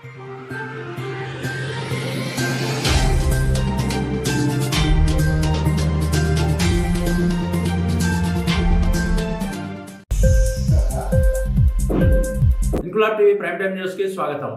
Inquilab TV prime time news కి స్వాగతం.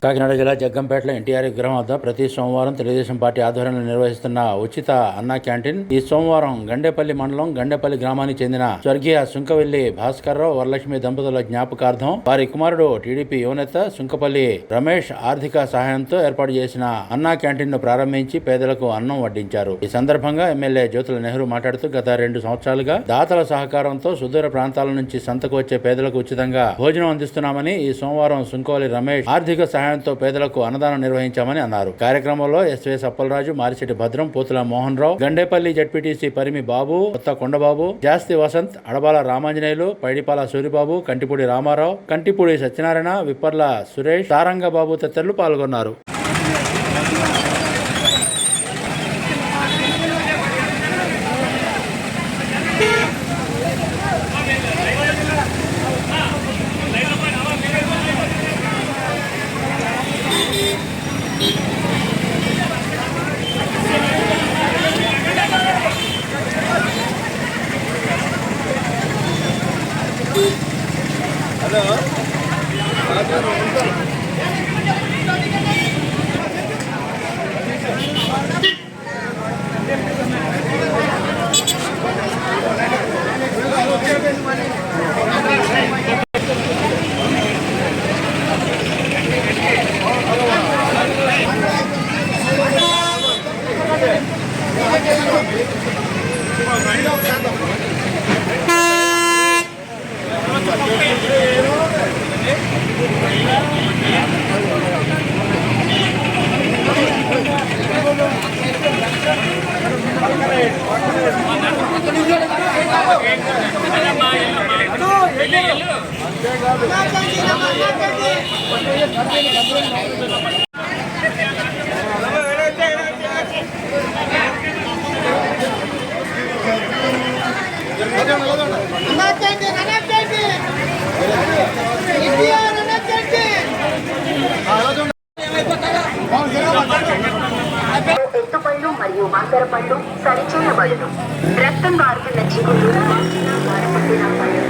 కాకినాడ జిల్లా జగ్గంపేటలో ఎన్టీఆర్ విగ్రహం వద్ద ప్రతి సోమవారం తెలుగుదేశం పార్టీ ఆధ్వర్యంలో నిర్వహిస్తున్న ఉచిత అన్నా క్యాంటీన్ ఈ సోమవారం గండేపల్లి మండలం గండేపల్లి గ్రామానికి చెందిన స్వర్గీయ సుంకవెల్లి భాస్కర్రావు వరలక్ష్మి దంపతుల జ్ఞాపకార్థం వారి కుమారుడు టీడీపీ యువనేత సుంకపల్లి రమేష్ ఆర్థిక సహాయంతో ఏర్పాటు చేసిన అన్నా క్యాంటీన్ ను ప్రారంభించి పేదలకు అన్నం వడ్డించారు. ఈ సందర్భంగా ఎమ్మెల్యే జ్యోతుల నెహ్రూ మాట్లాడుతూ గత 2 సంవత్సరాలుగా దాతల సహకారంతో సుదూర ప్రాంతాల నుంచి సంతకు వచ్చే పేదలకు ఉచితంగా భోజనం అందిస్తున్నామని, ఈ సోమవారం సుంకవల్లి రమేష్ ఆర్థిక సహాయంతో పేదలకు అన్నదానం నిర్వహించామని అన్నారు. కార్యక్రమంలో ఎస్వీఎస్ అప్పలరాజు, మారిశెట్టి భద్రం, పూతుల మోహన్ రావు, గండేపల్లి జడ్పీటీసీ పరిమి బాబు, కొత్త కొండబాబు, జాస్తి వసంత్, అడబాల రామాంజనేయులు, పైడిపాల సూరిబాబు, కంటిపూడి రామారావు, కంటిపూడి సత్యనారాయణ, విప్పర్ల సురేష్, తారంగబాబు తదితరులు పాల్గొన్నారు. ఎత్తుపళ్ళు మరియు వంకర పళ్ళు సరిచేయబడును. రక్తం గారుతున్న చిగుళ్ళు, గారపట్టిన పళ్ళు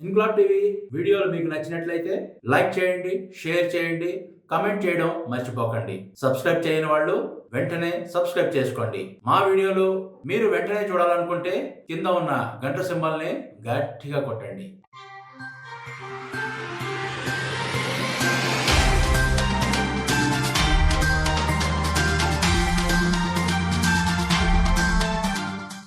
ఇంక్లాబ్ టీవీ వీడియోలు మీకు నచ్చినట్లయితే లైక్ చేయండి, షేర్ చేయండి, కమెంట్ చేయడం మర్చిపోకండి. సబ్స్క్రైబ్ చేయని వాళ్ళు వెంటనే సబ్స్క్రైబ్ చేసుకోండి. మా వీడియోలు మీరు వెంటనే చూడాలనుకుంటే కింద ఉన్న గంట సింబల్ని గట్టిగా కొట్టండి.